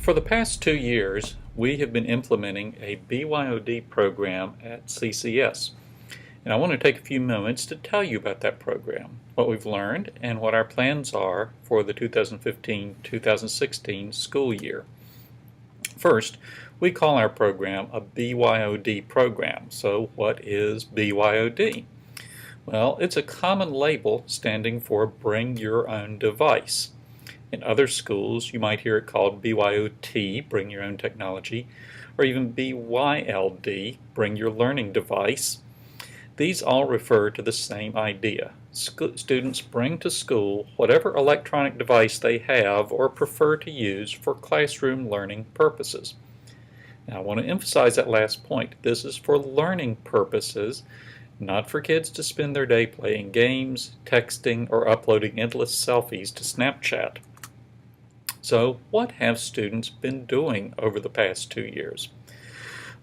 For the past 2 years, we have been implementing a BYOD program at CCS. And I want to take a few moments to tell you about that program, what we've learned, and what our plans are for the 2015-2016 school year. First, we call our program a BYOD program. So what is BYOD? Well, it's a common label standing for Bring Your Own Device. In other schools, you might hear it called BYOT, Bring Your Own Technology, or even BYLD, Bring Your Learning Device. These all refer to the same idea. Students bring to school whatever electronic device they have or prefer to use for classroom learning purposes. Now, I want to emphasize that last point. This is for learning purposes, not for kids to spend their day playing games, texting, or uploading endless selfies to Snapchat. So, what have students been doing over the past 2 years?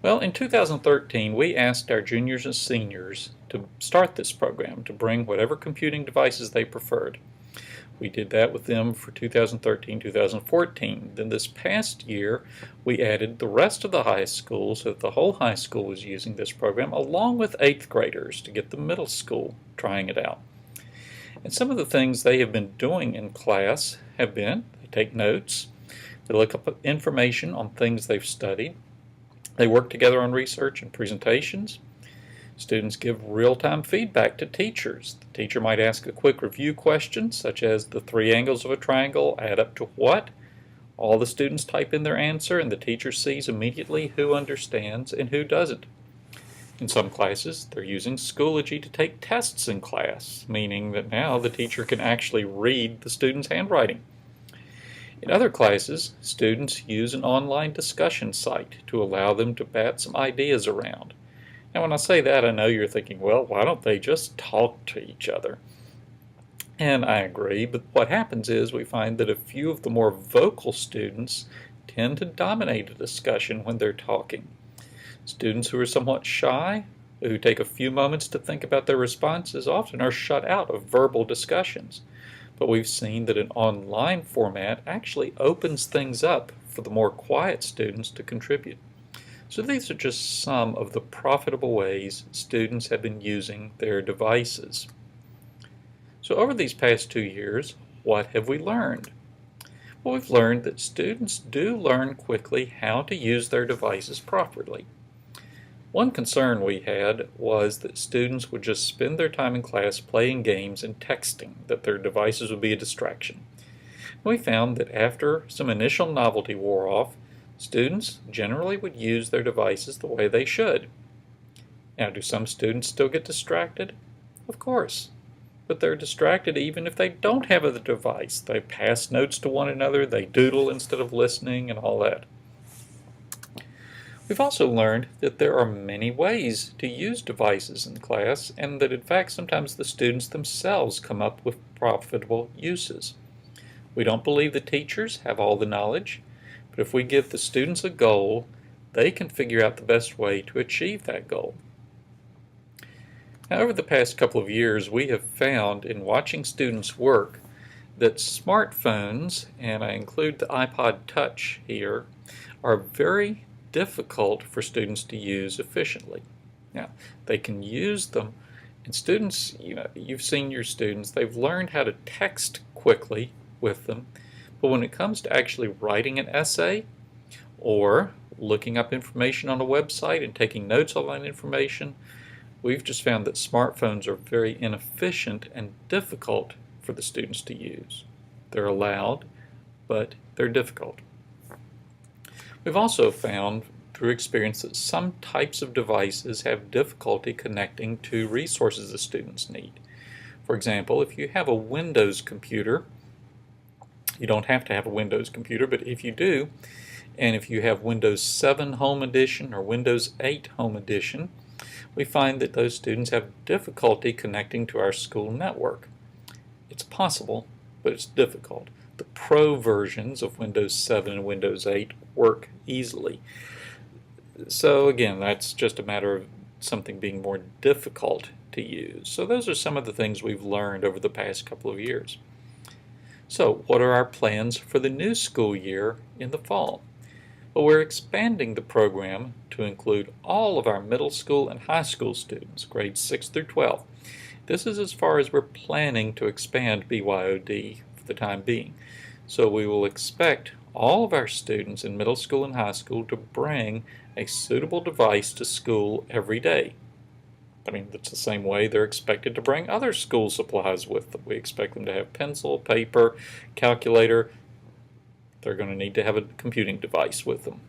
Well, in 2013, we asked our juniors and seniors to start this program, to bring whatever computing devices they preferred. We did that with them for 2013-2014. Then this past year, we added the rest of the high school, so that the whole high school was using this program, along with 8th graders to get the middle school trying it out. And some of the things they have been doing in class have been, they take notes, they look up information on things they've studied, they work together on research and presentations. Students give real-time feedback to teachers. The teacher might ask a quick review question, such as the 3 angles of a triangle add up to what? All the students type in their answer, and the teacher sees immediately who understands and who doesn't. In some classes, they're using Schoology to take tests in class, meaning that now the teacher can actually read the student's handwriting. In other classes, students use an online discussion site to allow them to bat some ideas around. Now, when I say that, I know you're thinking, well, why don't they just talk to each other? And I agree, but what happens is we find that a few of the more vocal students tend to dominate a discussion when they're talking. Students who are somewhat shy, who take a few moments to think about their responses, often are shut out of verbal discussions. But we've seen that an online format actually opens things up for the more quiet students to contribute. So these are just some of the profitable ways students have been using their devices. So over these past 2 years, what have we learned? Well, we've learned that students do learn quickly how to use their devices properly. One concern we had was that students would just spend their time in class playing games and texting, that their devices would be a distraction. We found that after some initial novelty wore off, students generally would use their devices the way they should. Now, do some students still get distracted? Of course. But they're distracted even if they don't have a device. They pass notes to one another, they doodle instead of listening, and all that. We've also learned that there are many ways to use devices in class, and that in fact sometimes the students themselves come up with profitable uses. We don't believe the teachers have all the knowledge, but if we give the students a goal, they can figure out the best way to achieve that goal. Now, over the past couple of years, we have found in watching students work that smartphones, and I include the iPod Touch here, are very difficult for students to use efficiently. Now, they can use them, and students, you've seen your students, they've learned how to text quickly with them, but when it comes to actually writing an essay or looking up information on a website and taking notes on that information, we've just found that smartphones are very inefficient and difficult for the students to use. They're allowed, but they're difficult. We've also found through experience that some types of devices have difficulty connecting to resources the students need. For example, if you have a Windows computer, you don't have to have a Windows computer, but if you do, and if you have Windows 7 Home Edition or Windows 8 Home Edition, we find that those students have difficulty connecting to our school network. It's possible, but it's difficult. The Pro versions of Windows 7 and Windows 8 work easily. So again, that's just a matter of something being more difficult to use. So those are some of the things we've learned over the past couple of years. So what are our plans for the new school year in the fall? But we're expanding the program to include all of our middle school and high school students, grades 6 through 12. This is as far as we're planning to expand BYOD for the time being. So we will expect all of our students in middle school and high school to bring a suitable device to school every day. I mean, that's the same way they're expected to bring other school supplies with them. We expect them to have pencil, paper, calculator. They're going to need to have a computing device with them.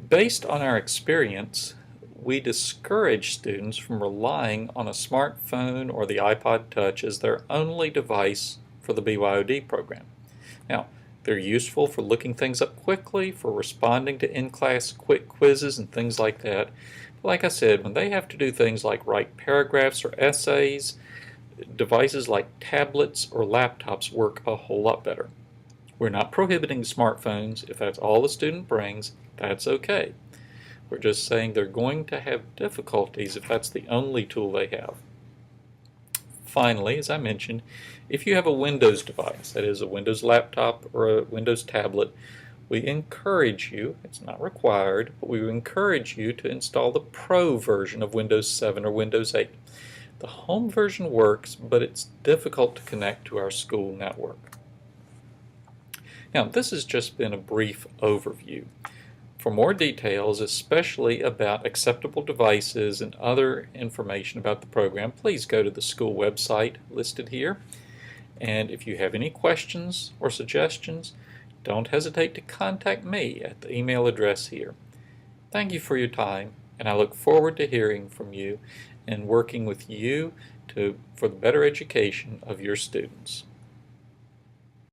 Based on our experience, we discourage students from relying on a smartphone or the iPod Touch as their only device for the BYOD program. Now, they're useful for looking things up quickly, for responding to in-class quick quizzes and things like that. But like I said, when they have to do things like write paragraphs or essays, devices like tablets or laptops work a whole lot better. We're not prohibiting smartphones. If that's all the student brings, that's okay. We're just saying they're going to have difficulties if that's the only tool they have. Finally, as I mentioned, if you have a Windows device, that is a Windows laptop or a Windows tablet, we encourage you, it's not required, but we encourage you to install the Pro version of Windows 7 or Windows 8. The home version works, but it's difficult to connect to our school network. Now, this has just been a brief overview. For more details, especially about acceptable devices and other information about the program, please go to the school website listed here. And if you have any questions or suggestions, don't hesitate to contact me at the email address here. Thank you for your time, and I look forward to hearing from you and working with you for the better education of your students.